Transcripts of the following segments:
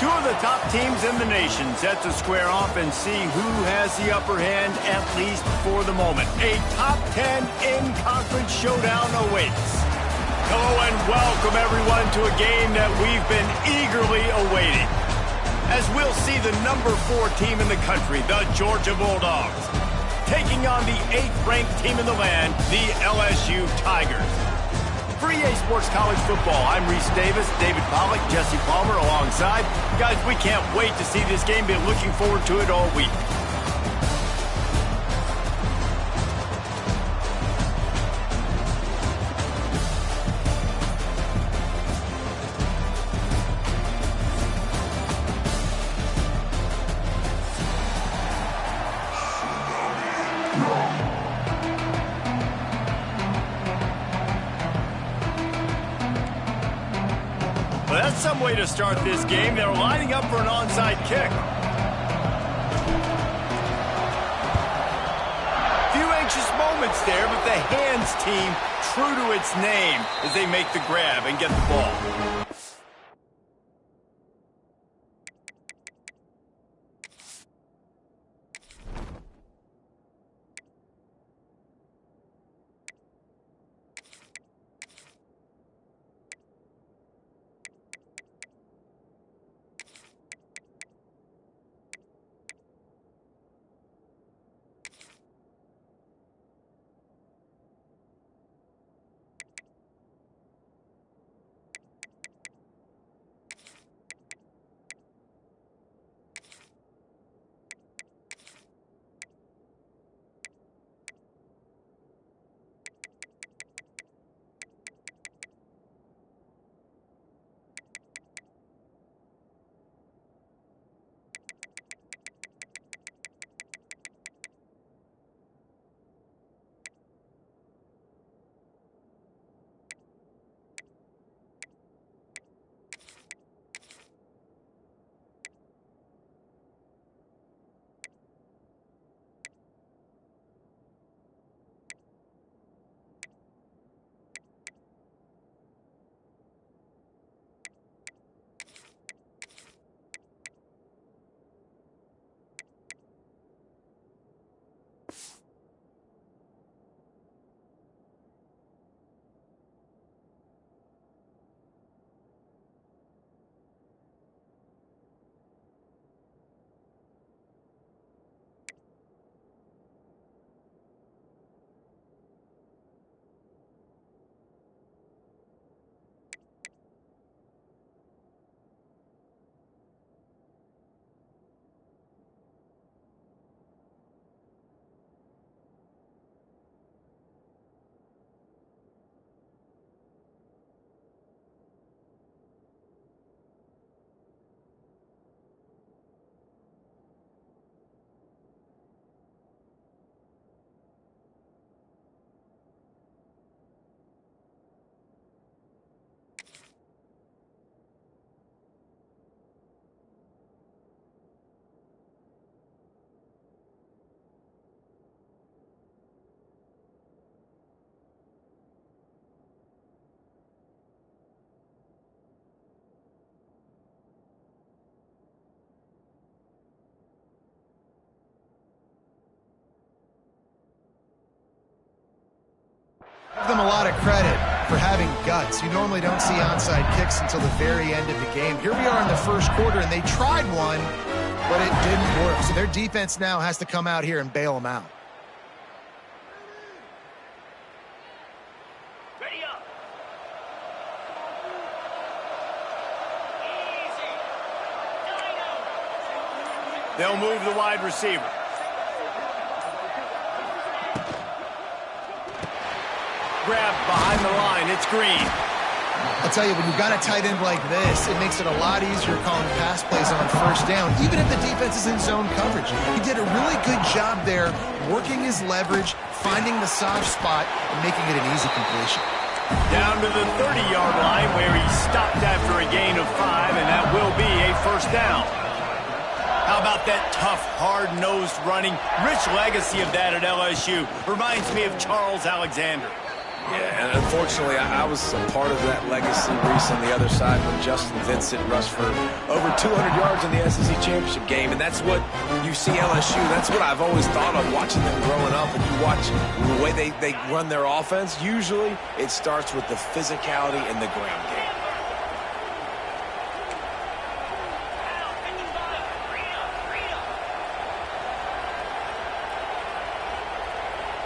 Two of the top teams in the nation set to square off and see who has the upper hand, at least for the moment. A top 10 in-conference showdown awaits. Hello and welcome everyone to a game that we've been eagerly awaiting, as we'll see the number 4 team in the country, the Georgia Bulldogs, taking on the 8th-ranked team in the land, the LSU Tigers. For EA Sports College Football, I'm Reese Davis, David Pollack, Jesse Palmer alongside. Guys, we can't wait to see this game. Been looking forward to it all week. Well, that's some way to start this game. They're lining up for an onside kick. Few anxious moments there, but the hands team true to its name as they make the grab and get the ball. Give them a lot of credit for having guts. You normally don't see onside kicks until the very end of the game. Here we are in the first quarter, and they tried one, but it didn't work. So their defense now has to come out here and bail them out. Ready up. Easy. They'll move the wide receiver. Grab behind the line. It's Green. I'll tell you, when you've got a tight end like this, it makes it a lot easier calling pass plays on first down, even if the defense is in zone coverage. He did a really good job there, working his leverage, finding the soft spot, and making it an easy completion. Down to the 30-yard line where he stopped after a gain of 5, and that will be a first down. How about that tough, hard-nosed running? Rich legacy of that at LSU. Reminds me of Charles Alexander. Yeah, and unfortunately, I was a part of that legacy, Reese, on the other side when Justin Vincent rushed for over 200 yards in the SEC Championship game, and that's what you see LSU. That's what I've always thought of watching them growing up, and you watch the way they run their offense. Usually, it starts with the physicality in the ground game.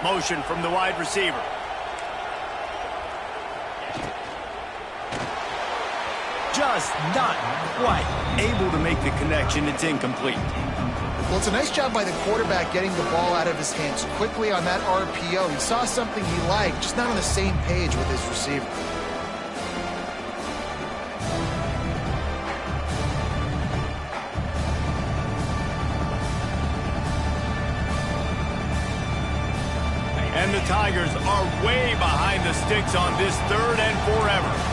Motion from the wide receiver. Just not quite able to make the connection. It's incomplete. Well, it's a nice job by the quarterback getting the ball out of his hands quickly on that RPO. He saw something he liked, just not on the same page with his receiver. And the Tigers are way behind the sticks on this 3rd and forever.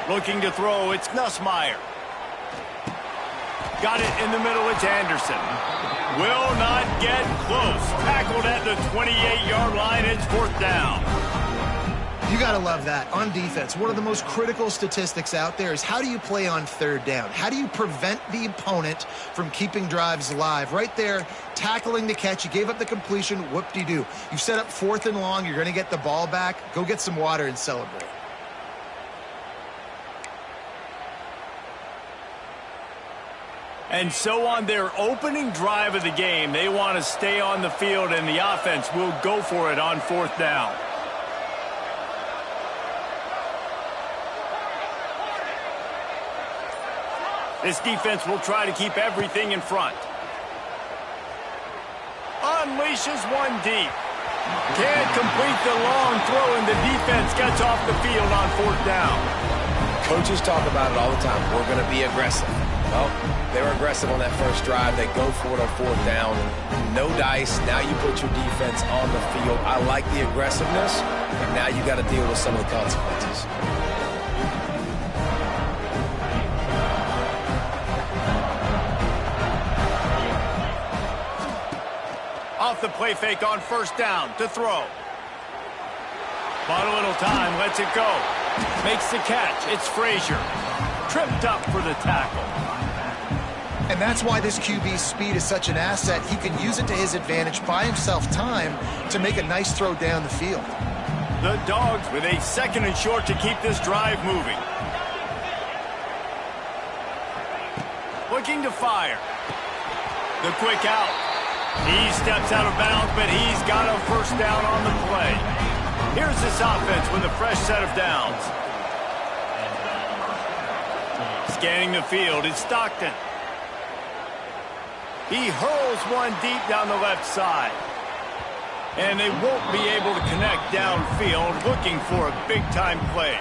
Looking to throw, it's Nussmeier. Got it in the middle, it's Anderson. Will not get close. Tackled at the 28-yard line, it's 4th down. You got to love that. On defense, one of the most critical statistics out there is how do you play on 3rd down? How do you prevent the opponent from keeping drives alive? Right there, tackling the catch. You gave up the completion. Whoop-de-doo. You set up 4th and long. You're going to get the ball back. Go get some water and celebrate. And so on their opening drive of the game, they want to stay on the field, and the offense will go for it on 4th down. This defense will try to keep everything in front. Unleashes one deep. Can't complete the long throw, and the defense gets off the field on 4th down. Coaches talk about it all the time. We're going to be aggressive. Well, they were aggressive on that first drive. They go for it on 4th down. No dice. Now you put your defense on the field. I like the aggressiveness, but now you got to deal with some of the consequences. Off the play fake on 1st down to throw. Bought a little time, lets it go. Makes the catch. It's Frazier. Tripped up for the tackle. And that's why this QB's speed is such an asset. He can use it to his advantage, buy himself time to make a nice throw down the field. The Dogs with a 2nd and short to keep this drive moving. Looking to fire. The quick out. He steps out of bounds, but he's got a 1st down on the play. Here's this offense with a fresh set of downs. Scanning the field, it's Stockton. He hurls one deep down the left side. And they won't be able to connect downfield, looking for a big-time play.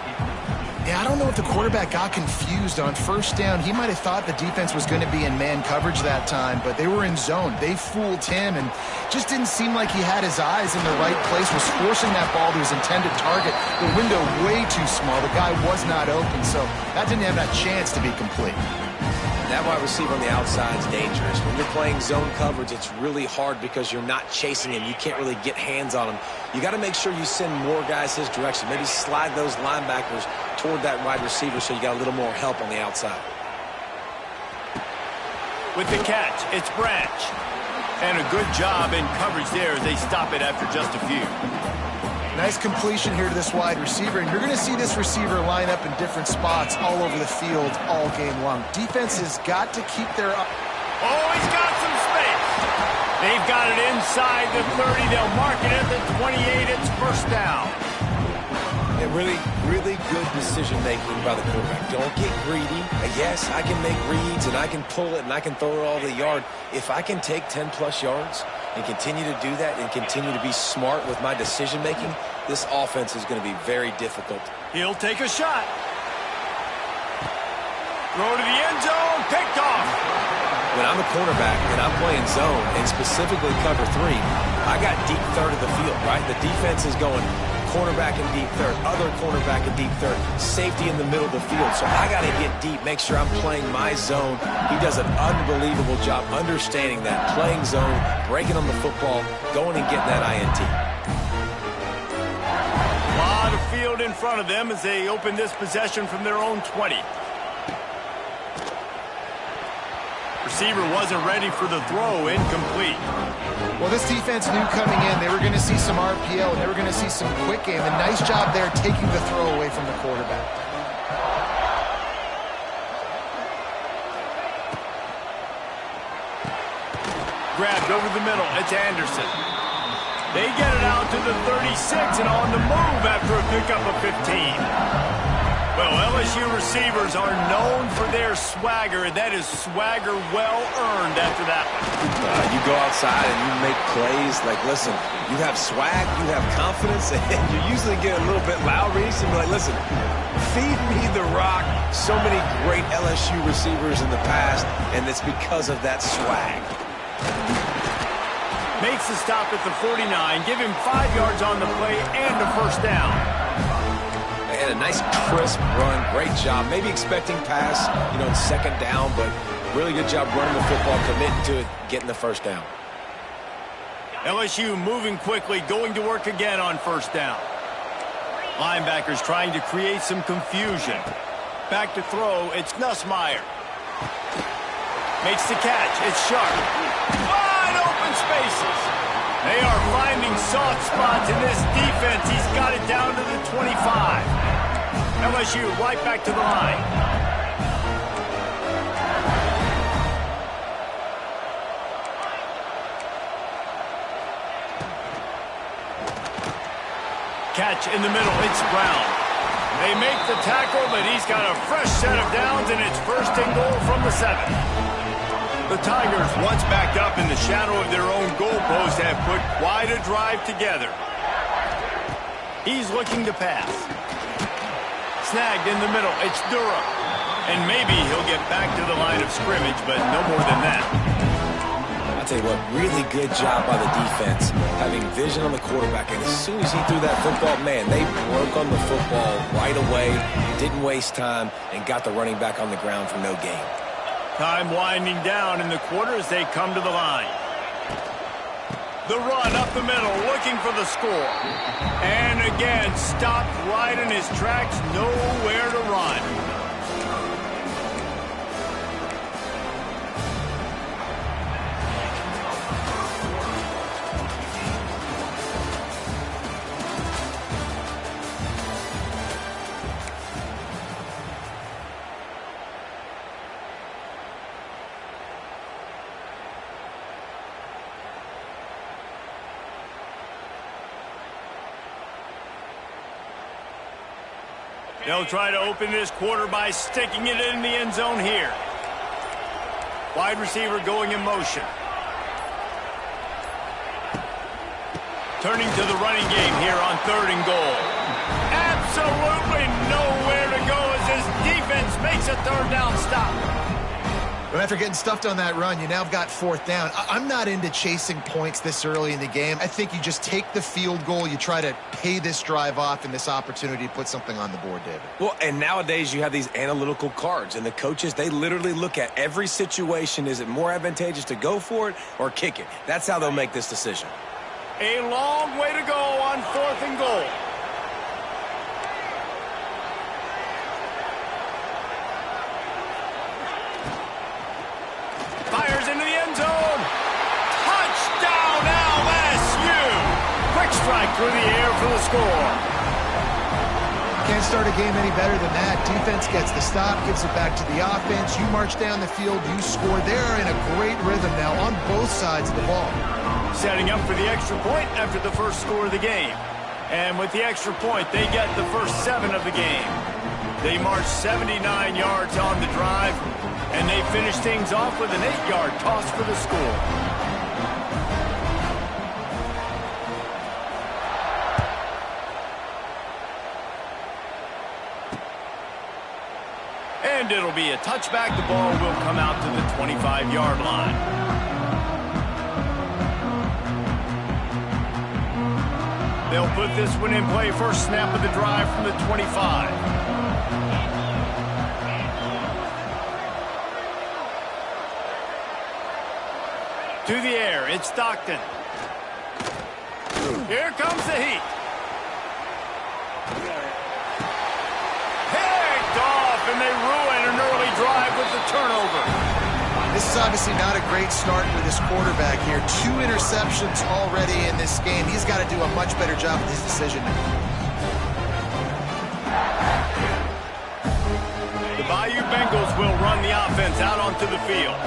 Yeah, I don't know if the quarterback got confused on 1st down. He might have thought the defense was going to be in man coverage that time, but they were in zone. They fooled him and just didn't seem like he had his eyes in the right place, was forcing that ball to his intended target. The window way too small. The guy was not open, so that didn't have that chance to be complete. That wide receiver on the outside is dangerous. When you're playing zone coverage, it's really hard because you're not chasing him. You can't really get hands on him. You got to make sure you send more guys his direction. Maybe slide those linebackers toward that wide receiver so you got a little more help on the outside. With the catch, it's Branch. And a good job in coverage there as they stop it after just a few. Nice completion here to this wide receiver, and you're going to see this receiver line up in different spots all over the field all game long. Defense has got to keep their... Oh, he's got some space. They've got it inside the 30. They'll mark it at the 28. It's 1st down. And really good decision-making by the quarterback. Don't get greedy. Yes, I can make reads, and I can pull it, and I can throw it all the yard. If I can take 10-plus yards and continue to do that and continue to be smart with my decision-making, this offense is going to be very difficult. He'll take a shot. Throw to the end zone, picked off. When I'm a cornerback and I'm playing zone and specifically cover 3, I got deep third of the field, right? The defense is going cornerback in deep third, other cornerback in deep third, safety in the middle of the field. So I got to get deep, make sure I'm playing my zone. He does an unbelievable job understanding that, playing zone, breaking on the football, going and getting that INT. A lot of field in front of them as they open this possession from their own 20. Receiver wasn't ready for the throw, incomplete. Well, this defense knew coming in they were going to see some RPO, and they were going to see some quick game. A nice job there taking the throw away from the quarterback. Grabbed over the middle. It's Anderson. They get it out to the 36 and on the move after a pickup of 15. Well, LSU receivers are known for their swagger, and that is swagger well earned after that one. You go outside and you make plays. Like, listen, you have swag, you have confidence, and you usually get a little bit loud. You be like, listen, feed me the rock. So many great LSU receivers in the past, and it's because of that swag. Makes the stop at the 49, give him 5 yards on the play and a first down. And a nice crisp run, great job. Maybe expecting pass, in second down, but really good job running the football, committing to it, getting the first down. LSU moving quickly, going to work again on first down. Linebackers trying to create some confusion. Back to throw, it's Nussmeier. Makes the catch, it's Sharp. Wide open spaces. They are finding soft spots in this defense. He's got it down to the 25. LSU right back to the line. Catch in the middle, it's Brown. They make the tackle, but he's got a fresh set of downs, and it's first and goal from the 7. The Tigers, once backed up in the shadow of their own goalpost, have put quite a drive together. He's looking to pass. Snagged in the middle, it's Durham. And maybe he'll get back to the line of scrimmage, but no more than that. I'll tell you what, really good job by the defense, having vision on the quarterback. And as soon as he threw that football, man, they broke on the football right away, didn't waste time, and got the running back on the ground for no gain. Time winding down in the quarter as they come to the line. The run up the middle, looking for the score. And again, stopped right in his tracks, nowhere to run. They'll try to open this quarter by sticking it in the end zone here. Wide receiver going in motion. Turning to the running game here on 3rd and goal. Absolutely nowhere to go as his defense makes a 3rd down stop. But after getting stuffed on that run, you now have got 4th down. I'm not into chasing points this early in the game. I think you just take the field goal. You try to pay this drive off and this opportunity to put something on the board, David. Well, and nowadays you have these analytical cards, and the coaches, they literally look at every situation. Is it more advantageous to go for it or kick it? That's how they'll make this decision. A long way to go on 4th and goal. Fires into the end zone. Touchdown, LSU. Quick strike through the air for the score. Can't start a game any better than that. Defense gets the stop, gives it back to the offense. You march down the field, you score. They're in a great rhythm now on both sides of the ball. Setting up for the extra point after the first score of the game. And with the extra point, they get the first 7 of the game. They march 79 yards on the drive, and they finish things off with an 8-yard toss for the score. And it'll be a touchback. The ball will come out to the 25-yard line. They'll put this one in play. First snap of the drive from the 25. To the air, it's Stockton. Here comes the heat. Picked off, and they ruin an early drive with the turnover. This is obviously not a great start for this quarterback here. 2 interceptions already in this game. He's got to do a much better job with his decision. The Bayou Bengals will run the offense out onto the field.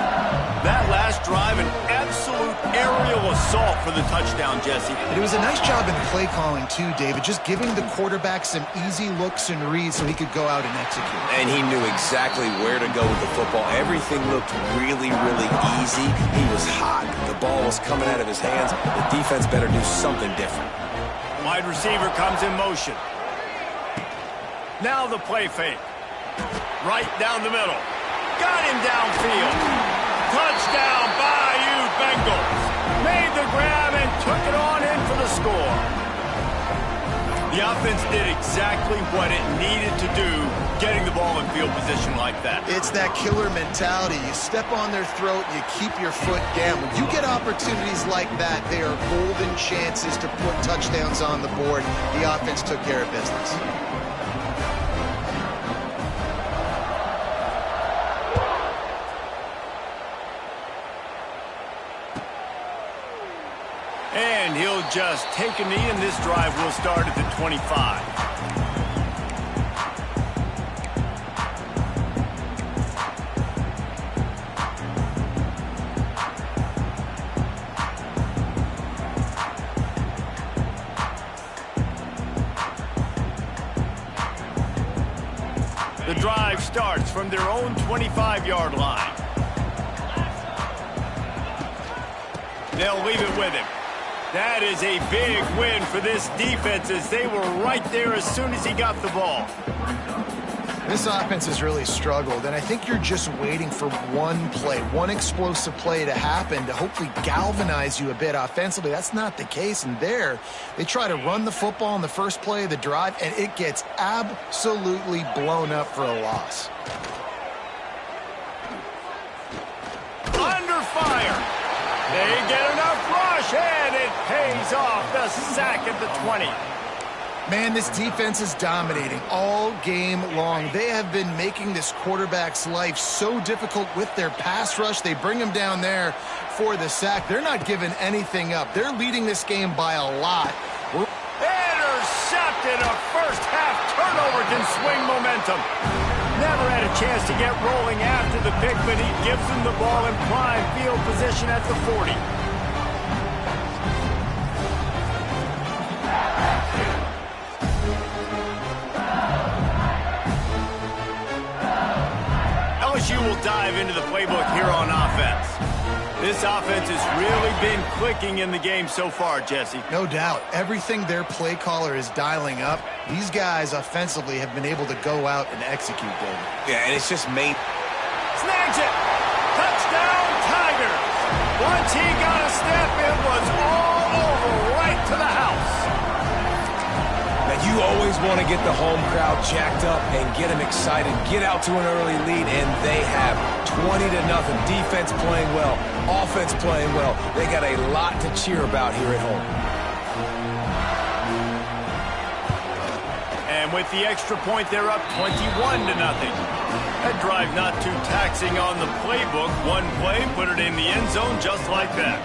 That last drive, an absolute aerial assault for the touchdown, Jesse. And it was a nice job in play calling too, David, just giving the quarterback some easy looks and reads so he could go out and execute. And he knew exactly where to go with the football. Everything looked really, really easy. He was hot. The ball was coming out of his hands. The defense better do something different. Wide receiver comes in motion. Now the play fake. Right down the middle. Got him downfield. Touchdown, Bayou Bengals. Made the grab and took it on in for the score. The offense did exactly what it needed to do, getting the ball in field position like that. It's that killer mentality. You step on their throat, you keep your foot down. When you get opportunities like that, they are golden chances to put touchdowns on the board. The offense took care of business. And he'll just take a knee, and this drive will start at the 25. The drive starts from their own 25-yard line. They'll leave it with him. That is a big win for this defense as they were right there as soon as he got the ball. This offense has really struggled, and I think you're just waiting for one play, one explosive play to happen to hopefully galvanize you a bit offensively. That's not the case, and there they try to run the football in the first play of the drive, and it gets absolutely blown up for a loss. Under fire. They get enough rush, and it pays off. The sack at the 20. Man, this defense is dominating all game long. They have been making this quarterback's life so difficult with their pass rush. They bring him down there for the sack. They're not giving anything up. They're leading this game by a lot. Intercepted. A first-half turnover can swing momentum. Never had a chance to get rolling after the pick, but he gives them the ball in prime field position at the 40. LSU will dive into the playbook here on offense. This offense has really been clicking in the game so far, Jesse. No doubt. Everything their play caller is dialing up, these guys offensively have been able to go out and execute, David. Yeah, and it's just made. Snags it. Touchdown, Tigers. Once he got a step, it was all over right to the house. Now, you always want to get the home crowd jacked up and get them excited, get out to an early lead, and they have 20-0. Defense playing well, offense playing well. They got a lot to cheer about here at home. And with the extra point, they're up 21-0. That drive not too taxing on the playbook. One play, put it in the end zone just like that.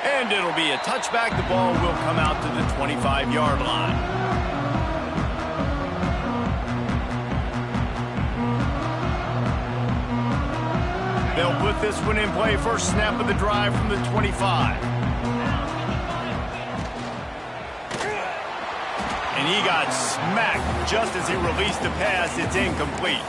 And it'll be a touchback. The ball will come out to the 25-yard line. They'll put this one in play. First snap of the drive from the 25. And he got smacked just as he released the pass. It's incomplete.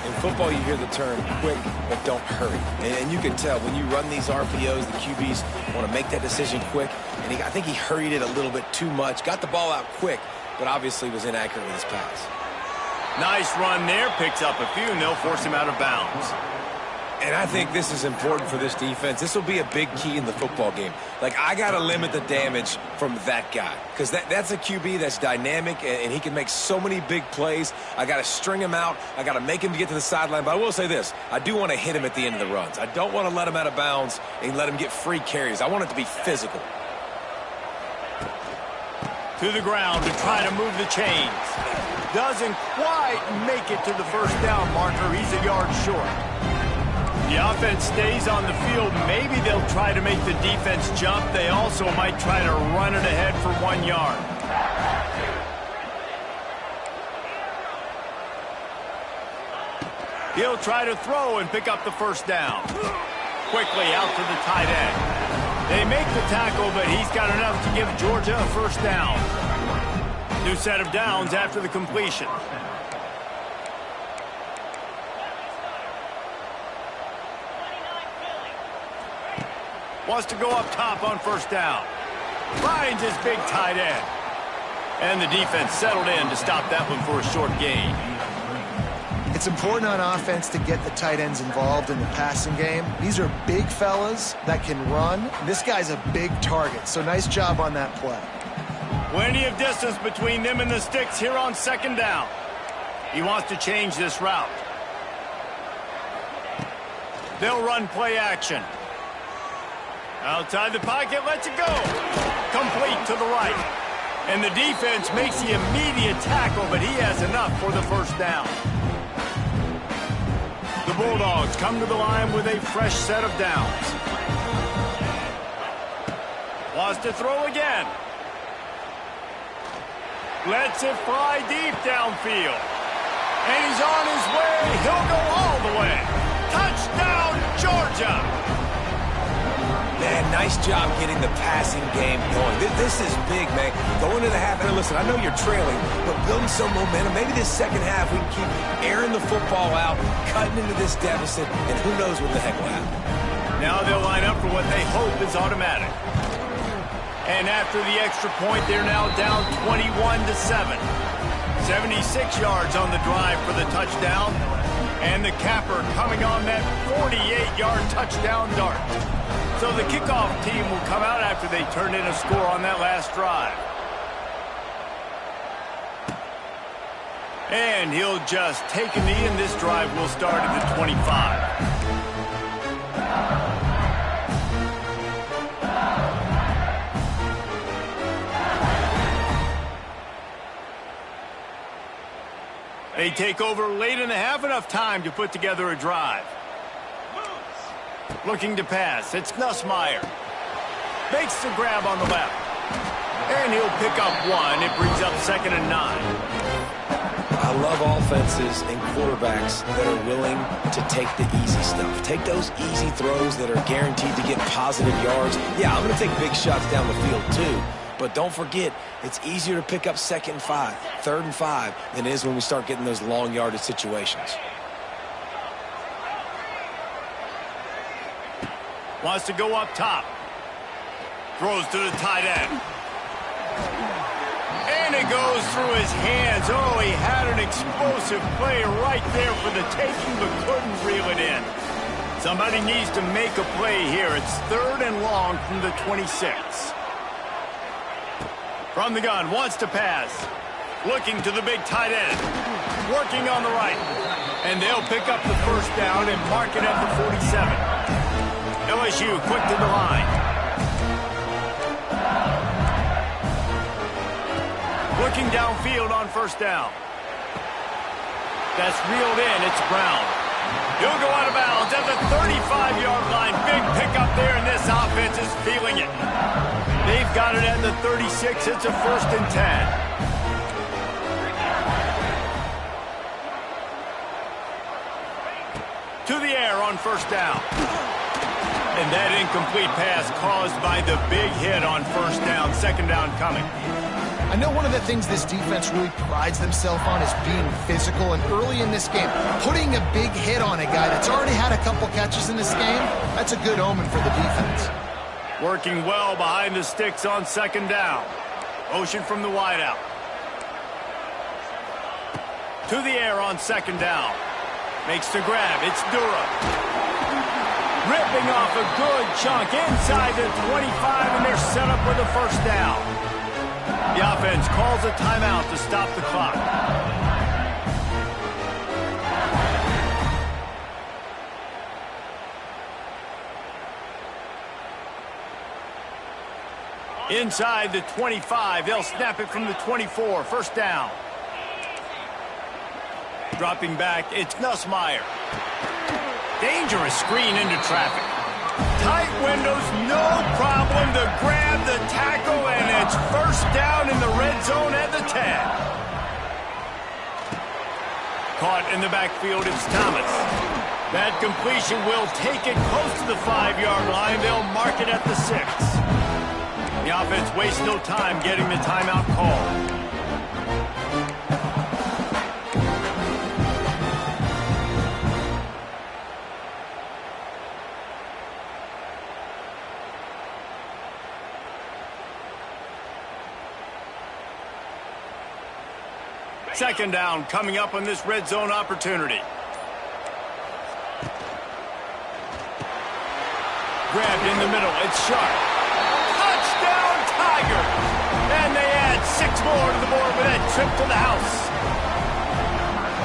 In football, you hear the term quick, but don't hurry. And you can tell when you run these RPOs, the QBs want to make that decision quick. And and I think he hurried it a little bit too much. Got the ball out quick, but obviously was inaccurate with his pass. Nice run there. Picks up a few, and they'll force him out of bounds. And I think this is important for this defense. This will be a big key in the football game. Like, I got to limit the damage from that guy because that's a QB that's dynamic, and he can make so many big plays. I got to string him out. I got to make him get to the sideline. But I will say this. I do want to hit him at the end of the runs. I don't want to let him out of bounds and let him get free carries. I want it to be physical. To the ground to try to move the chains. Doesn't quite make it to the first down marker. He's a yard short. The offense stays on the field. Maybe they'll try to make the defense jump. They also might try to run it ahead for 1 yard. He'll try to throw and pick up the first down. Quickly out to the tight end. They make the tackle, but he's got enough to give Georgia a first down. New set of downs after the completion. Wants to go up top on first down. Finds his big tight end. And the defense settled in to stop that one for a short gain. It's important on offense to get the tight ends involved in the passing game. These are big fellas that can run. This guy's a big target, so nice job on that play. Plenty of distance between them and the sticks here on second down. He wants to change this route. They'll run play action. Outside the pocket, lets it go. Complete to the right. And the defense makes the immediate tackle, but he has enough for the first down. The Bulldogs come to the line with a fresh set of downs. Wants to throw again. Lets it fly deep downfield. And he's on his way. He'll go all the way. Touchdown, Georgia! Man, nice job getting the passing game going. This is big, man. Going to the half, and listen, I know you're trailing, but building some momentum. Maybe this second half we can keep airing the football out, cutting into this deficit, and who knows what the heck will happen. Now they'll line up for what they hope is automatic. And after the extra point, they're now down 21-7. 76 yards on the drive for the touchdown. And the capper coming on that 48-yard touchdown dart. So the kickoff team will come out after they turn in a score on that last drive. And he'll just take a knee, and this drive will start at the 25. They take over late in the half, enough time to put together a drive. Looking to pass, it's Nussmeier. Makes the grab on the left. And he'll pick up one. It brings up 2nd and 9. I love offenses and quarterbacks that are willing to take the easy stuff. Take those easy throws that are guaranteed to get positive yards. Yeah, I'm going to take big shots down the field too. But don't forget, it's easier to pick up 2nd and 5, 3rd and 5 than it is when we start getting those long yardage situations. Wants to go up top. Throws to the tight end. And it goes through his hands. Oh, he had an explosive play right there for the taking, but couldn't reel it in. Somebody needs to make a play here. It's 3rd and long from the 26. From the gun, wants to pass. Looking to the big tight end. Working on the right. And they'll pick up the first down and mark it at the 47. LSU quick to the line. Looking downfield on first down. That's reeled in. It's Brown. He'll go out of bounds at the 35-yard line. Big pickup there, and this offense is feeling it. They've got it at the 36. It's a 1st and 10. To the air on first down. And that incomplete pass caused by the big hit on first down. 2nd down coming. I know one of the things this defense really prides themselves on is being physical, and early in this game, putting a big hit on a guy that's already had a couple catches in this game, that's a good omen for the defense. Working well behind the sticks on second down. Motion from the wideout. To the air on second down. Makes the grab. It's Dura. Ripping off a good chunk inside the 25, and they're set up with a first down. The offense calls a timeout to stop the clock. Inside the 25, they'll snap it from the 24. First down. Dropping back, it's Ncaa. Dangerous screen into traffic. Tight windows, no problem to grab the tackle, and it's first down in the red zone at the 10. Caught in the backfield, it's Thomas. That completion will take it close to the 5-yard line. They'll mark it at the 6. The offense wastes no time getting the timeout call. Second down coming up on this red zone opportunity. Grabbed in the middle. It's Sharp. Touchdown, Tiger! And they add 6 more to the board with that trip to the house.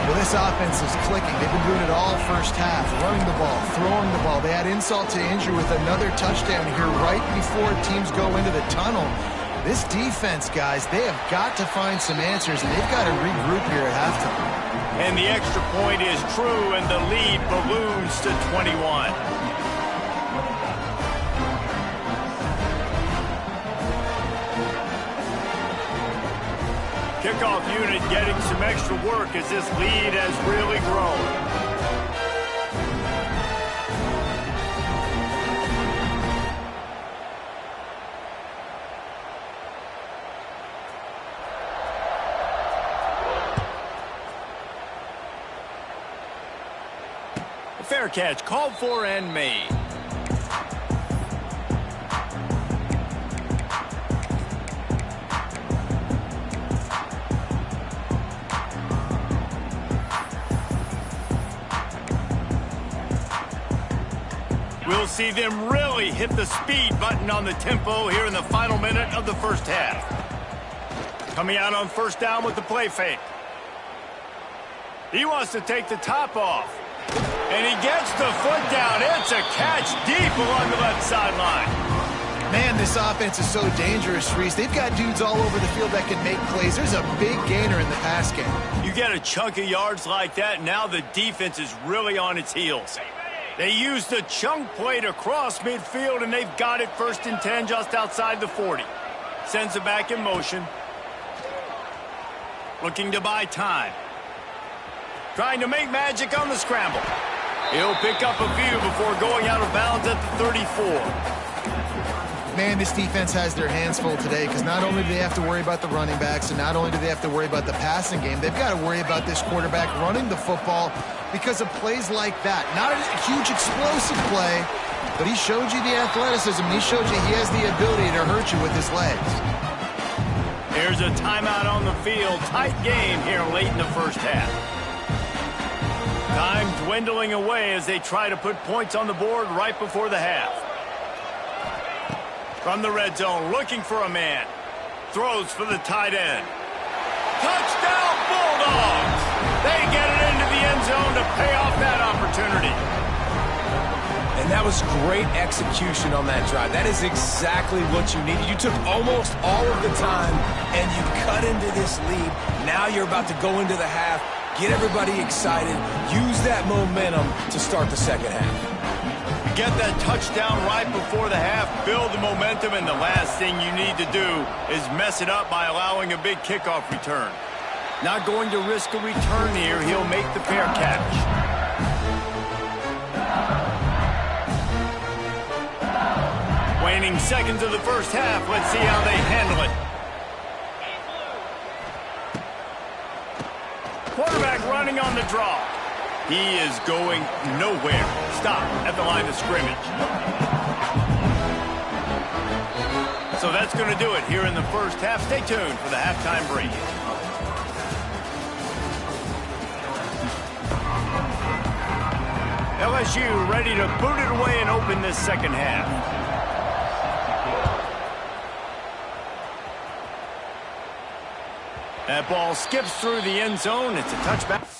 Well, this offense is clicking. They've been doing it all first half. Running the ball, throwing the ball. They add insult to injury with another touchdown here right before teams go into the tunnel. This defense, guys, they have got to find some answers, and they've got to regroup here at halftime. And the extra point is true, and the lead balloons to 21. Kickoff unit getting some extra work as this lead has really grown. Fair catch called for and made. We'll see them really hit the speed button on the tempo here in the final minute of the first half. Coming out on first down with the play fake. He wants to take the top off. And he gets the foot down. It's a catch deep along the left sideline. Man, this offense is so dangerous, Reese. They've got dudes all over the field that can make plays. There's a big gainer in the pass game. You get a chunk of yards like that, now the defense is really on its heels. They use the chunk play to cross midfield, and they've got it first and 10 just outside the 40. Sends it back in motion. Looking to buy time. Trying to make magic on the scramble. He'll pick up a few before going out of bounds at the 34. Man, this defense has their hands full today because not only do they have to worry about the running backs and not only do they have to worry about the passing game, they've got to worry about this quarterback running the football because of plays like that. Not a huge explosive play, but he showed you the athleticism. He showed you he has the ability to hurt you with his legs. Here's a timeout on the field. Tight game here late in the first half. Time dwindling away as they try to put points on the board right before the half. From the red zone, looking for a man. Throws for the tight end. Touchdown, Bulldogs! They get it into the end zone to pay off that opportunity. And that was great execution on that drive. That is exactly what you needed. You took almost all of the time, and you cut into this lead. Now you're about to go into the half. Get everybody excited. Use that momentum to start the second half. Get that touchdown right before the half. Build the momentum, and the last thing you need to do is mess it up by allowing a big kickoff return. Not going to risk a return here. He'll make the fair catch. Waning seconds of the first half. Let's see how they handle it. Quarterback running on the draw. He is going nowhere. Stop at the line of scrimmage. So that's going to do it here in the first half. Stay tuned for the halftime break. LSU ready to boot it away and open this second half. That ball skips through the end zone. It's a touchback.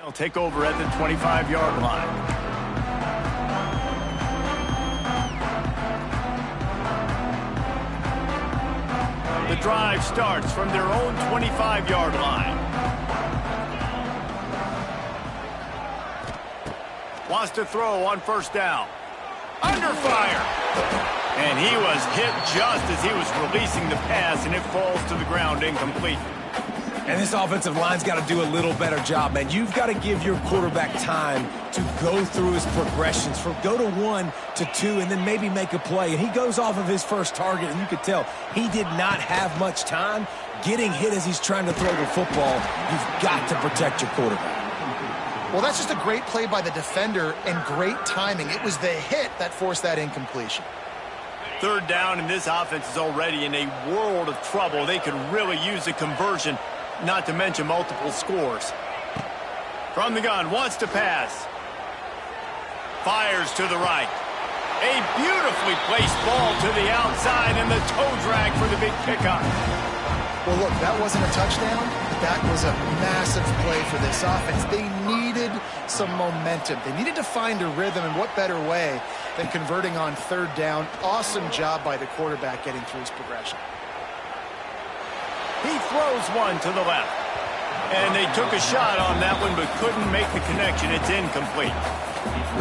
They'll take over at the 25-yard line. The drive starts from their own 25-yard line. Wants to throw on first down. Under fire. And he was hit just as he was releasing the pass, and it falls to the ground incomplete. And this offensive line's got to do a little better job, man. You've got to give your quarterback time to go through his progressions, from go to 1 to 2, and then maybe make a play. And he goes off of his first target, and you could tell he did not have much time getting hit as he's trying to throw the football. You've got to protect your quarterback. Well, that's just a great play by the defender and great timing. It was the hit that forced that incompletion. Third down, and this offense is already in a world of trouble. They could really use a conversion, not to mention multiple scores. From the gun, wants to pass. Fires to the right. A beautifully placed ball to the outside, and the toe drag for the big pickup. Well, look, that wasn't a touchdown, but that was a massive play for this offense. They needed some momentum. They needed to find a rhythm, and what better way than converting on third down. Awesome job by the quarterback getting through his progression. He throws one to the left. And they took a shot on that one but couldn't make the connection. It's incomplete.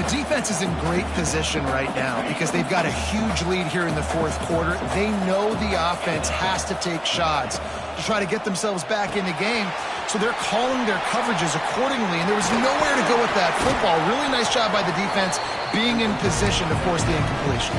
The defense is in great position right now because they've got a huge lead here in the fourth quarter. They know the offense has to take shots to try to get themselves back in the game. So they're calling their coverages accordingly, and there was nowhere to go with that football. Really nice job by the defense being in position to force the incompletion.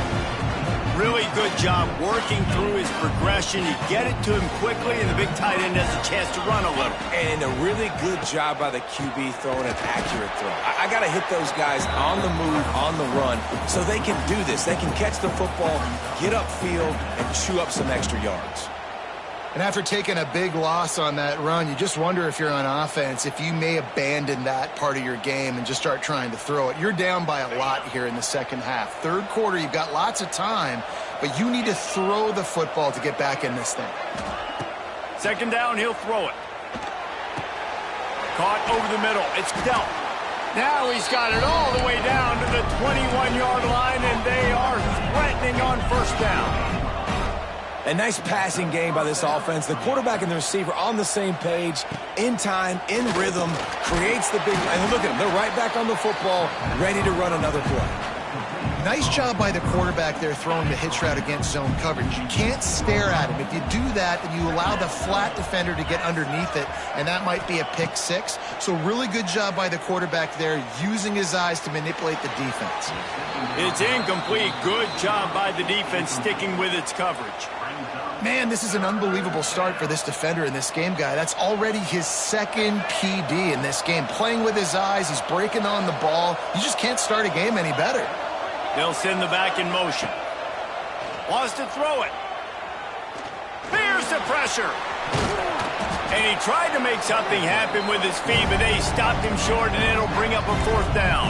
Really good job working through his progression. You get it to him quickly, and the big tight end has a chance to run a little. And a really good job by the QB throwing an accurate throw. I got to hit those guys on the move, on the run, so they can do this. They can catch the football, get upfield, and chew up some extra yards. And after taking a big loss on that run, you just wonder if you're on offense, if you may abandon that part of your game and just start trying to throw it. You're down by a lot here in the second half. Third quarter, you've got lots of time, but you need to throw the football to get back in this thing. Second down, he'll throw it. Caught over the middle. It's dealt. Now he's got it all the way down to the 21-yard line, and they are threatening on first down. A nice passing game by this offense. The quarterback and the receiver on the same page, in time, in rhythm, creates the big... And look at them. They're right back on the football, ready to run another play. Nice job by the quarterback there throwing the hitch route against zone coverage. You can't stare at him. If you do that, then you allow the flat defender to get underneath it, and that might be a pick six. So really good job by the quarterback there, using his eyes to manipulate the defense. It's incomplete. Good job by the defense sticking with its coverage. Man, this is an unbelievable start for this defender in this game, guy. That's already his second PD in this game. Playing with his eyes, he's breaking on the ball. You just can't start a game any better. They'll send the back in motion. Wants to throw it. Fears the pressure. And he tried to make something happen with his feet, but they stopped him short, and it'll bring up a fourth down.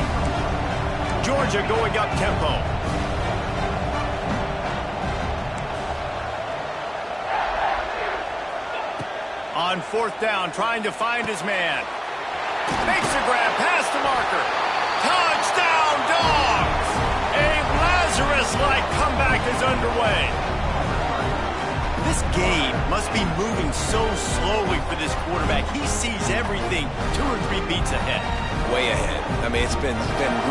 Georgia going up tempo. On fourth down, trying to find his man. Makes the grab past the marker. Touchdown, Dogs! A Lazarus-like comeback is underway. This game must be moving so slowly for this quarterback. He sees everything 2 or 3 beats ahead. Way ahead. I mean, it's been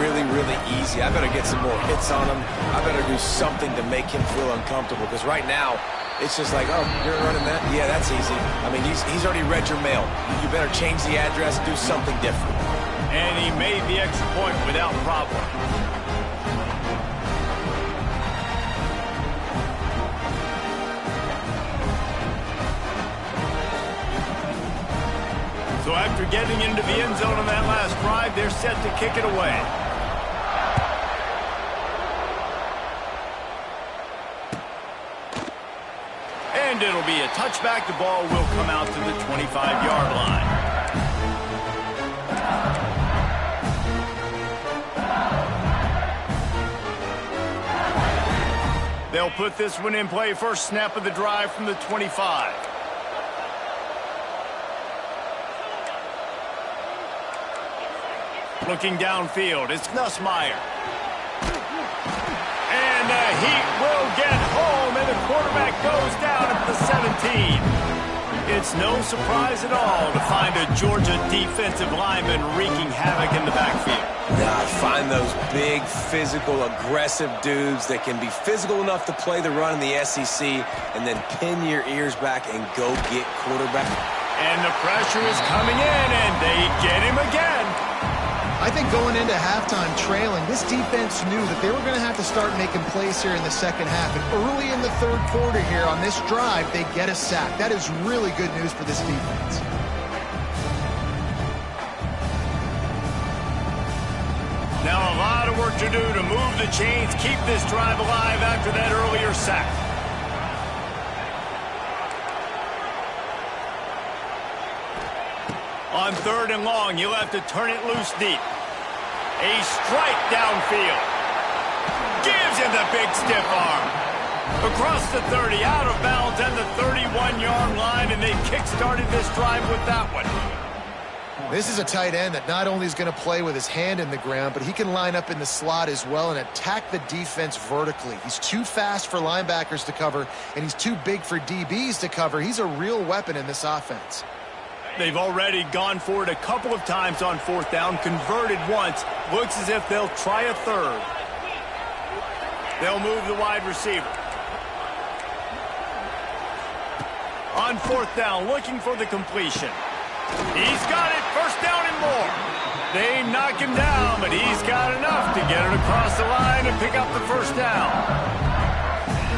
really, really easy. I better get some more hits on him. I better do something to make him feel uncomfortable, because right now, It's just like, oh, you're running that? Yeah, that's easy. I mean, he's already read your mail. You better change the address, do something different. And he made the extra point without problem. So after getting into the end zone on that last drive, they're set to kick it away. And it'll be a touchback. The ball will come out to the 25-yard line. They'll put this one in play. First snap of the drive from the 25. Looking downfield, it's Ncaa. And the Heat will get home, and the quarterback goes down at the 17. It's no surprise at all to find a Georgia defensive lineman wreaking havoc in the backfield. Nah, find those big, physical, aggressive dudes that can be physical enough to play the run in the SEC and then pin your ears back and go get quarterback. And the pressure is coming in, and they get him again. I think going into halftime trailing, this defense knew that they were going to have to start making plays here in the second half. And early in the third quarter here on this drive, they get a sack. That is really good news for this defense. Now a lot of work to do to move the chains, keep this drive alive after that earlier sack. On third and long, you'll have to turn it loose deep. A strike downfield. Gives him the big stiff arm. Across the 30, out of bounds at the 31-yard line, and they kick-started this drive with that one. This is a tight end that not only is going to play with his hand in the ground, but he can line up in the slot as well and attack the defense vertically. He's too fast for linebackers to cover, and he's too big for DBs to cover. He's a real weapon in this offense. They've already gone for it a couple of times on fourth down, converted once. Looks as if they'll try a third. They'll move the wide receiver. On fourth down, looking for the completion. He's got it, first down and more. They knock him down, but he's got enough to get it across the line and pick up the first down.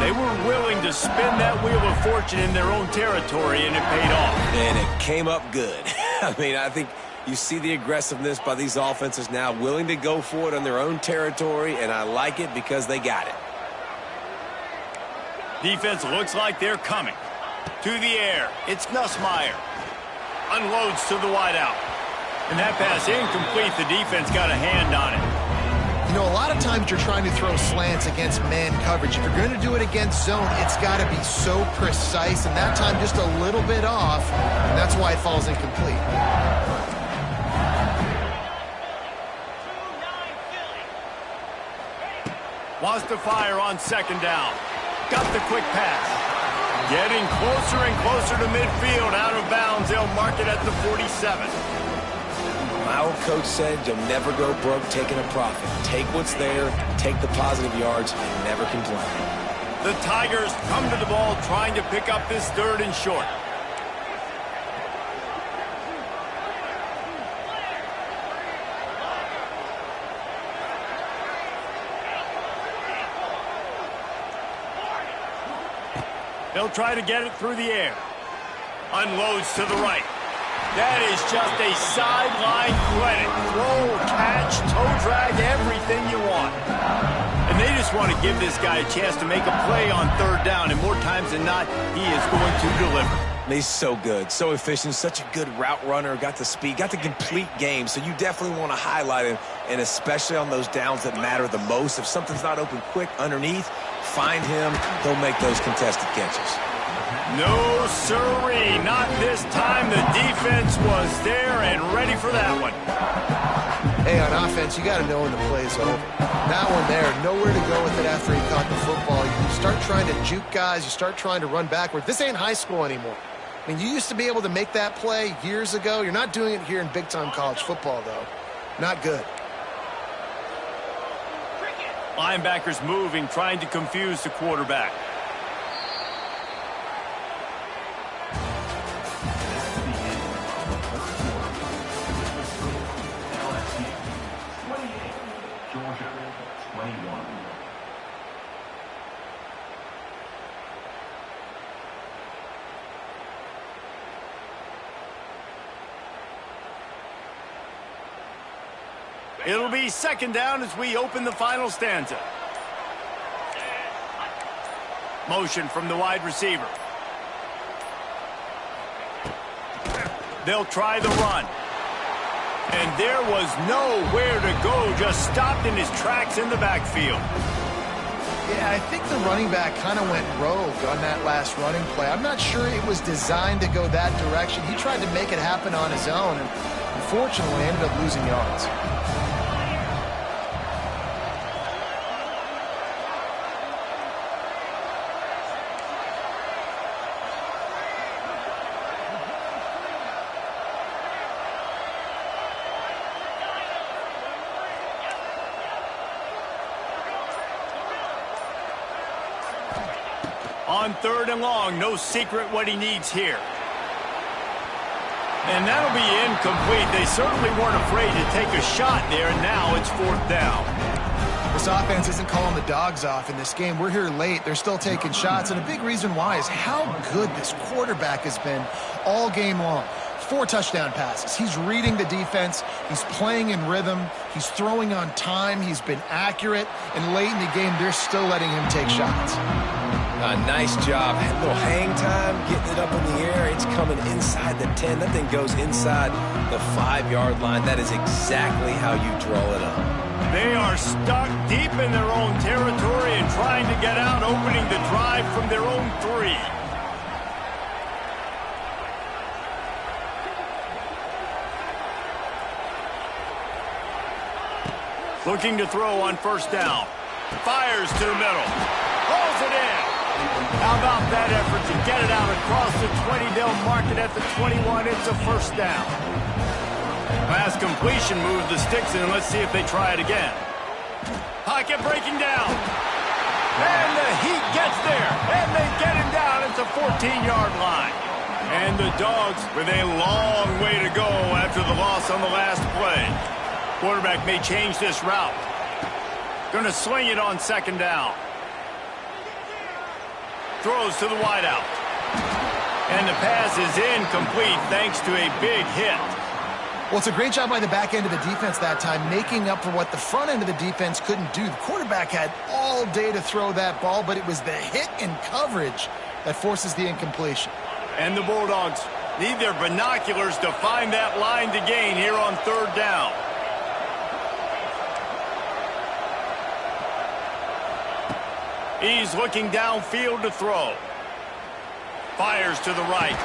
They were willing to spin that wheel of fortune in their own territory, and it paid off. And it came up good. I mean, I think you see the aggressiveness by these offenses now, willing to go for it on their own territory, and I like it because they got it. Defense looks like they're coming. To the air, it's Ncaa. Unloads to the wideout. And that pass incomplete. The defense got a hand on it. You know, a lot of times you're trying to throw slants against man coverage. If you're going to do it against zone, it's got to be so precise, and that time just a little bit off, and that's why it falls incomplete. Wants to fire on second down. Got the quick pass. Getting closer and closer to midfield. Out of bounds. They'll mark it at the 47. My old coach said you'll never go broke taking a profit. Take what's there, take the positive yards, and never complain. The Tigers come to the ball trying to pick up this third and short. They'll try to get it through the air. Unloads to the right. That is just a sideline credit. Throw, catch, toe drag, everything you want. And they just want to give this guy a chance to make a play on third down, and more times than not, he is going to deliver. He's so good, so efficient, such a good route runner, got the speed, got the complete game, so you definitely want to highlight him, and especially on those downs that matter the most. If something's not open quick underneath, find him, he'll make those contested catches. No, sirree, not this time. The defense was there and ready for that one. Hey, on offense, you got to know when the play's over. That one there, nowhere to go with it after he caught the football. You start trying to juke guys, you start trying to run backward. This ain't high school anymore. I mean, you used to be able to make that play years ago. You're not doing it here in big-time college football, though. Not good. Linebackers moving, trying to confuse the quarterback. 21. It'll be second down as we open the final stanza. Motion from the wide receiver. They'll try the run. And there was nowhere to go, just stopped in his tracks in the backfield. Yeah, I think the running back kind of went rogue on that last running play. I'm not sure it was designed to go that direction. He tried to make it happen on his own, and unfortunately ended up losing yards. On third and long, no secret what he needs here. And that'll be incomplete. They certainly weren't afraid to take a shot there, and now it's fourth down. This offense isn't calling the dogs off in this game. We're here late. They're still taking shots, and a big reason why is how good this quarterback has been all game long. 4 touchdown passes. He's reading the defense. He's playing in rhythm. He's throwing on time. He's been accurate. And late in the game, they're still letting him take shots. Nice job. A little hang time, getting it up in the air. It's coming inside the 10. That thing goes inside the 5-yard line. That is exactly how you draw it up. They are stuck deep in their own territory and trying to get out, opening the drive from their own 3. Looking to throw on first down. Fires to the middle. Pulls it in. How about that effort to get it out across the 20? They'll mark it at the 21. It's a first down. Pass completion moves the sticks in. Let's see if they try it again. Pocket breaking down. And the Heat gets there. And they get him down at the 14-yard line. And the Dogs with a long way to go after the loss on the last play. Quarterback may change this route. Going to sling it on second down. Throws to the wideout. And the pass is incomplete thanks to a big hit. Well, it's a great job by the back end of the defense that time, making up for what the front end of the defense couldn't do. The quarterback had all day to throw that ball, but it was the hit and coverage that forces the incompletion. And the Bulldogs need their binoculars to find that line to gain here on third down. He's looking downfield to throw. Fires to the right.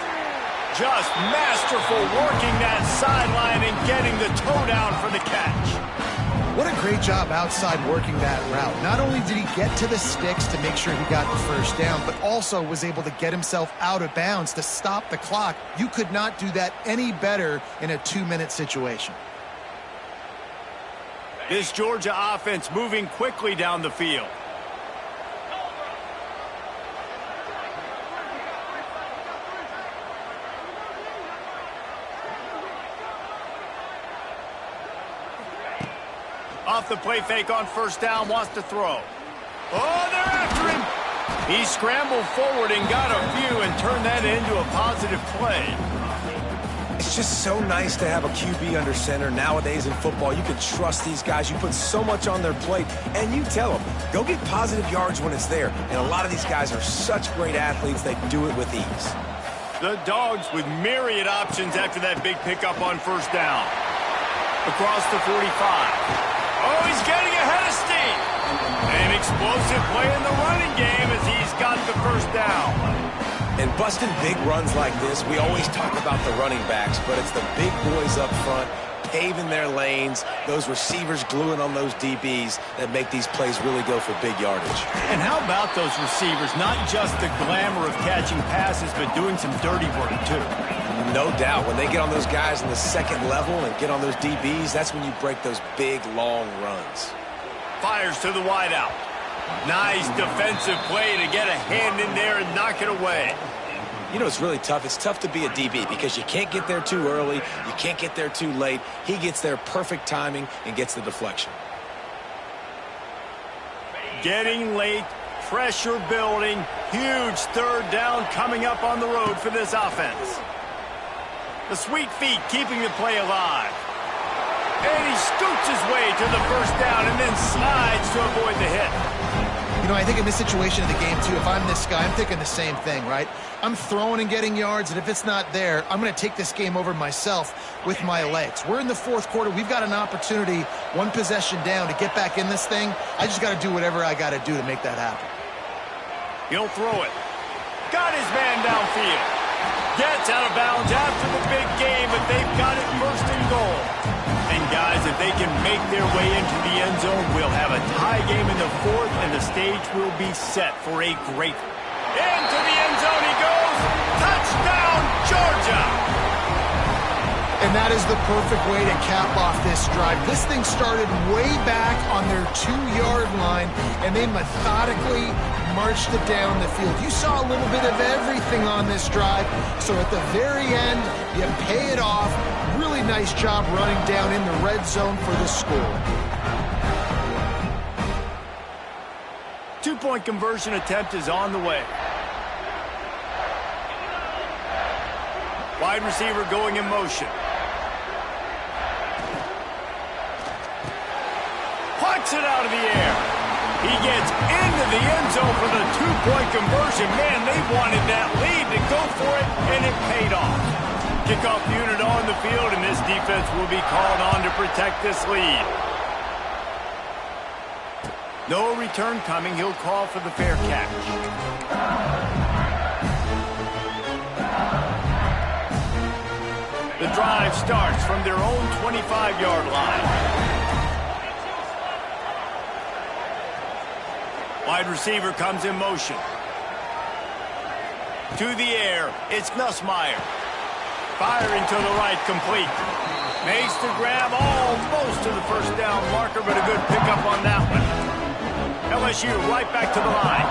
Just masterful working that sideline and getting the toe down for the catch. What a great job outside working that route. Not only did he get to the sticks to make sure he got the first down, but also was able to get himself out of bounds to stop the clock. You could not do that any better in a 2-minute situation. This Georgia offense moving quickly down the field. Off the play fake on first down, wants to throw. Oh, they're after him. He scrambled forward and got a few and turned that into a positive play. It's just so nice to have a QB under center. Nowadays in football, you can trust these guys. You put so much on their plate, and you tell them, go get positive yards when it's there. And a lot of these guys are such great athletes, they do it with ease. The Dogs with myriad options after that big pickup on first down. Across the 45. Oh, he's getting ahead of steam. An explosive play in the running game as he's got the first down. And busting big runs like this, we always talk about the running backs, but it's the big boys up front, paving their lanes, those receivers gluing on those DBs that make these plays really go for big yardage. And how about those receivers? Not just the glamour of catching passes, but doing some dirty work, too. No doubt. When they get on those guys in the second level and get on those DBs, that's when you break those big, long runs. Fires to the wideout. Nice defensive play to get a hand in there and knock it away. You know, it's really tough. It's tough to be a DB because you can't get there too early. You can't get there too late. He gets there perfect timing and gets the deflection. getting late, pressure building, huge third down coming up on the road for this offense. The sweet feet keeping the play alive. And he scoots his way to the first down and then slides to avoid the hit. You know, I think in this situation of the game, too, if I'm this guy, I'm thinking the same thing, right? I'm throwing and getting yards, and if it's not there, I'm going to take this game over myself with my legs. We're in the fourth quarter. We've got an opportunity, one possession down, to get back in this thing. I just got to do whatever I got to do to make that happen. He'll throw it. Got his man downfield. Gets out of bounds after the big game, but they've got it first and goal. And guys, if they can make their way into the end zone, we'll have a tie game in the fourth, and the stage will be set for a great. Into the end zone he goes. Touchdown, Georgia! And that is the perfect way to cap off this drive. This thing started way back on their 2-yard line, and they methodically marched it down the field. You saw a little bit of everything on this drive, so at the very end, you pay it off. Really nice job running down in the red zone for the score. 2-point conversion attempt is on the way. Wide receiver going in motion. Pucks it out of the air. He gets into the end zone for the 2-point conversion. Man, they wanted that lead to go for it, and it paid off. Kickoff unit on the field, and this defense will be called on to protect this lead. No return coming. He'll call for the fair catch. The drive starts from their own 25-yard line. Wide receiver comes in motion. To the air, it's Nussmeier. Firing to the right, complete. Makes the grab almost to the first down marker, but a good pickup on that one. LSU right back to the line.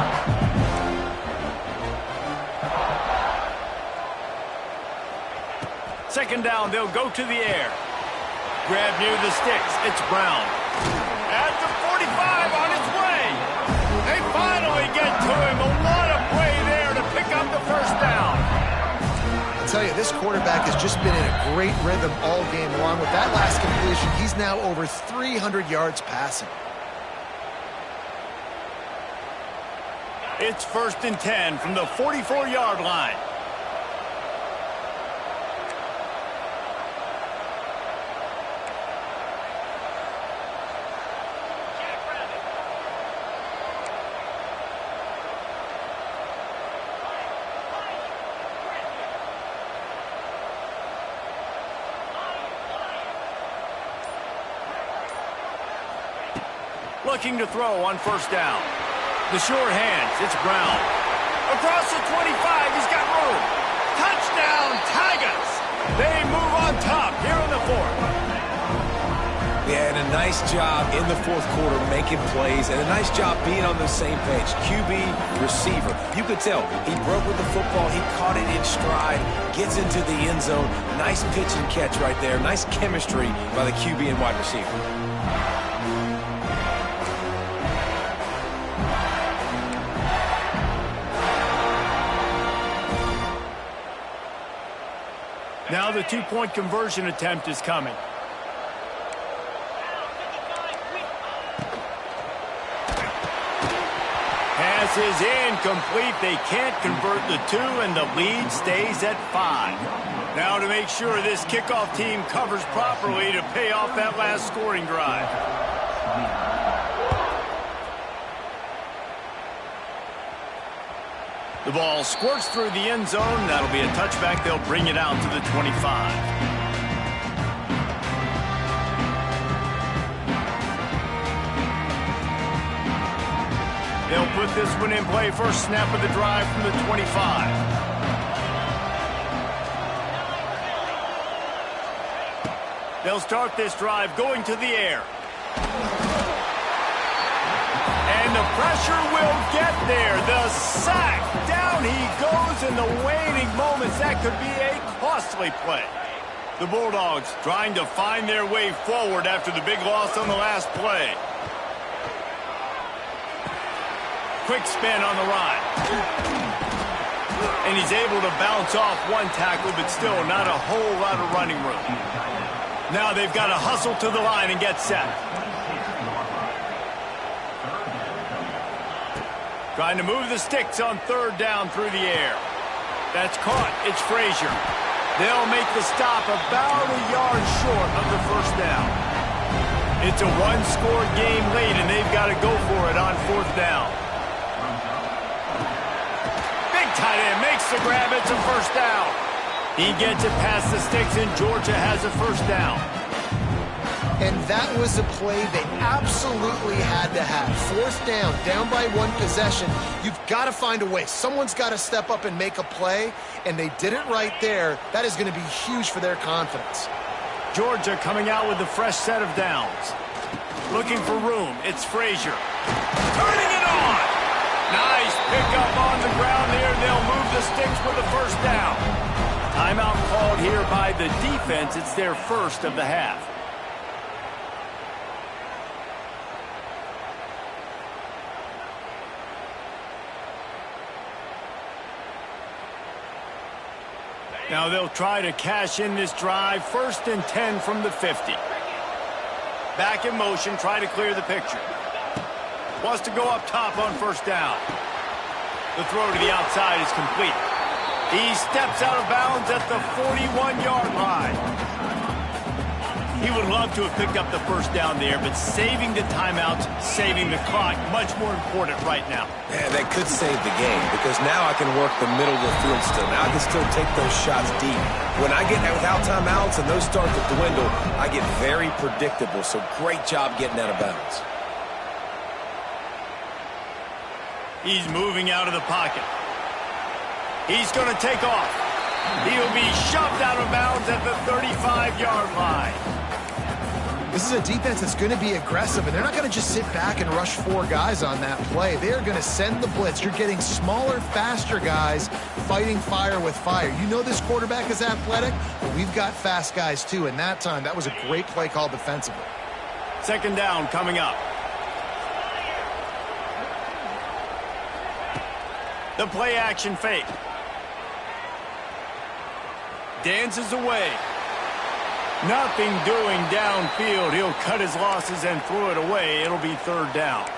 Second down, they'll go to the air. Grab near the sticks, it's Brown. At the 45 on its way. They finally get to him. What a play there to pick up the first down. I'll tell you, this quarterback has just been in a great rhythm all game long. With that last completion, he's now over 300 yards passing. It's 1st and 10 from the 44-yard line. Looking to throw on first down. The sure hands, it's Brown. Across the 25, he's got room. Touchdown, Tigers! They move on top here in the fourth. Yeah, and a nice job in the fourth quarter making plays, and a nice job being on the same page. QB, receiver. You could tell he broke with the football. He caught it in stride, gets into the end zone. Nice pitch and catch right there. Nice chemistry by the QB and wide receiver. Now the 2-point conversion attempt is coming. Pass is incomplete. They can't convert the 2, and the lead stays at 5. Now to make sure this kickoff team covers properly to pay off that last scoring drive. The ball squirts through the end zone. That'll be a touchback. They'll bring it out to the 25. They'll put this one in play. First snap of the drive from the 25. They'll start this drive going to the air. And the pressure will get there. The sack. Down he goes in the waning moments. That could be a costly play. The Bulldogs trying to find their way forward after the big loss on the last play. quick spin on the run. And he's able to bounce off one tackle, but still not a whole lot of running room. Now they've got to hustle to the line and get set. Trying to move the sticks on third down through the air. That's caught. It's Frazier. They'll make the stop about a yard short of the first down. It's a one-score game late, and they've got to go for it on fourth down. Big tight end makes the grab. It's a first down. He gets it past the sticks, and Georgia has a first down. And that was a play they absolutely had to have. Fourth down by one possession. You've got to find a way. Someone's got to step up and make a play, and they did it right there. That is going to be huge for their confidence. Georgia coming out with a fresh set of downs. Looking for room. It's Frazier. Turning it on. Nice pickup on the ground here. They'll move the sticks with the first down. Timeout called here by the defense. It's their first of the half. Now they'll try to cash in this drive. 1st and 10 from the 50. Back in motion, try to clear the picture. Wants to go up top on first down. The throw to the outside is complete. He steps out of bounds at the 41-yard line. He would love to have picked up the first down there, but saving the timeouts, saving the clock, much more important right now. Man, that could save the game because now I can work the middle of the field still. Now I can still take those shots deep. When I get without timeouts and those start to dwindle, I get very predictable. So great job getting out of bounds. He's moving out of the pocket. He's going to take off. He'll be shoved out of bounds at the 35-yard line. This is a defense that's going to be aggressive, and they're not going to just sit back and rush 4 guys on that play. They are going to send the blitz. You're getting smaller, faster guys fighting fire with fire. You know this quarterback is athletic, but we've got fast guys too, and that time, that was a great play call defensively. Second down coming up. The play action fake. Dances away. Nothing doing downfield. He'll cut his losses and throw it away. It'll be third down.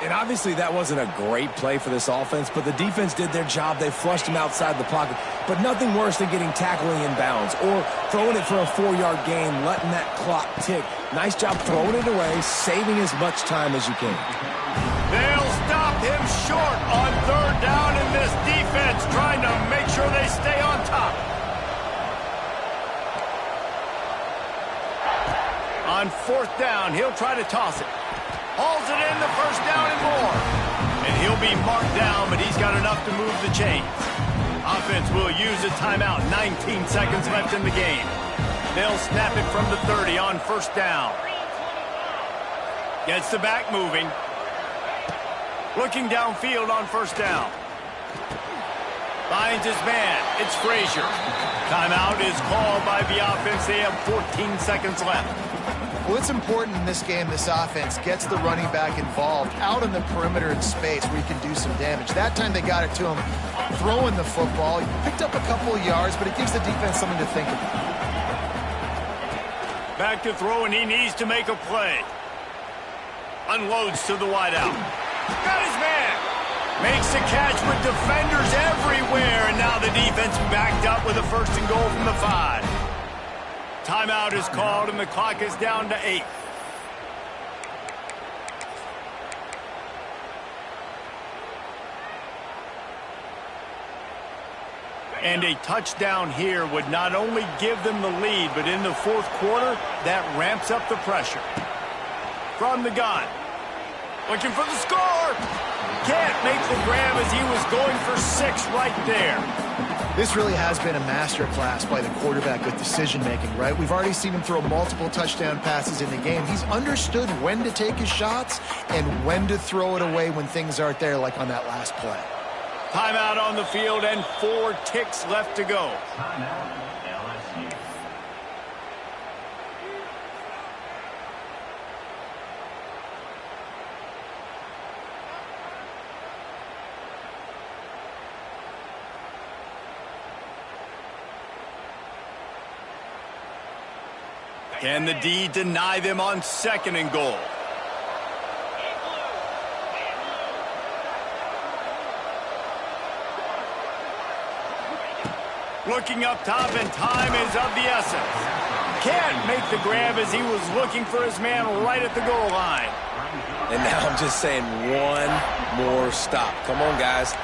And obviously that wasn't a great play for this offense, but the defense did their job. They flushed him outside the pocket. But nothing worse than getting tackling in bounds or throwing it for a 4-yard gain, letting that clock tick. Nice job throwing it away, saving as much time as you can. They'll stop him short on third down, and this defense trying to make sure they stay on top. On fourth down, he'll try to toss it. Hauls it in, the first down and more. And he'll be marked down, but he's got enough to move the chains. Offense will use a timeout. 19 seconds left in the game. They'll snap it from the 30 on first down. Gets the back moving. Looking downfield on first down. Finds his man. It's Frazier. Timeout is called by the offense. They have 14 seconds left. Well, it's important in this game this offense gets the running back involved out on the perimeter in space where he can do some damage. That time they got it to him throwing the football. He picked up a couple of yards, but it gives the defense something to think about. Back to throw, and he needs to make a play. Unloads to the wideout. Got his man. Makes the catch with defenders everywhere, and now the defense backed up with a first and goal from the 5. Timeout is called, and the clock is down to 8. And a touchdown here would not only give them the lead, but in the fourth quarter, that ramps up the pressure. From the gun. Looking for the score. Can't make the grab as he was going for 6 right there. This really has been a masterclass by the quarterback with decision-making, right? We've already seen him throw multiple touchdown passes in the game. He's understood when to take his shots and when to throw it away when things aren't there, like on that last play. Timeout on the field and 4 ticks left to go. Can the D deny them on 2nd and goal? Looking up top, and time is of the essence. Can't make the grab as he was looking for his man right at the goal line. And now I'm just saying one more stop. Come on, guys.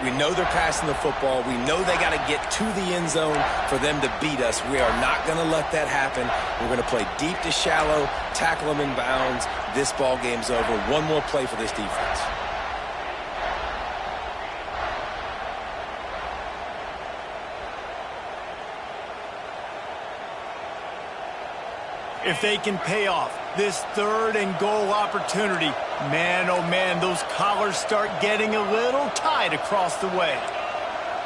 We know they're passing the football. We know they got to get to the end zone for them to beat us. We are not going to let that happen. We're going to play deep to shallow, tackle them in bounds. This ball game's over. One more play for this defense. If they can pay off this 3rd and goal opportunity, man, oh man, those collars start getting a little tight across the way.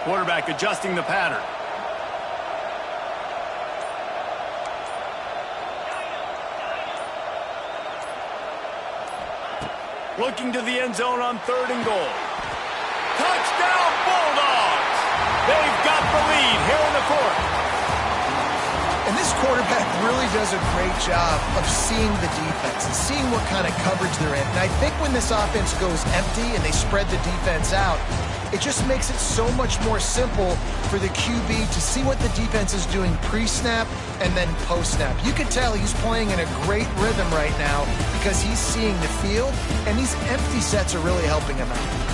Quarterback adjusting the pattern. Looking to the end zone on 3rd and goal. Touchdown, Bulldogs! They've got the lead here in the 4th. And this quarterback really does a great job of seeing the defense and seeing what kind of coverage they're in. And I think when this offense goes empty and they spread the defense out, it just makes it so much more simple for the QB to see what the defense is doing pre-snap and then post-snap. You can tell he's playing in a great rhythm right now because he's seeing the field, and these empty sets are really helping him out.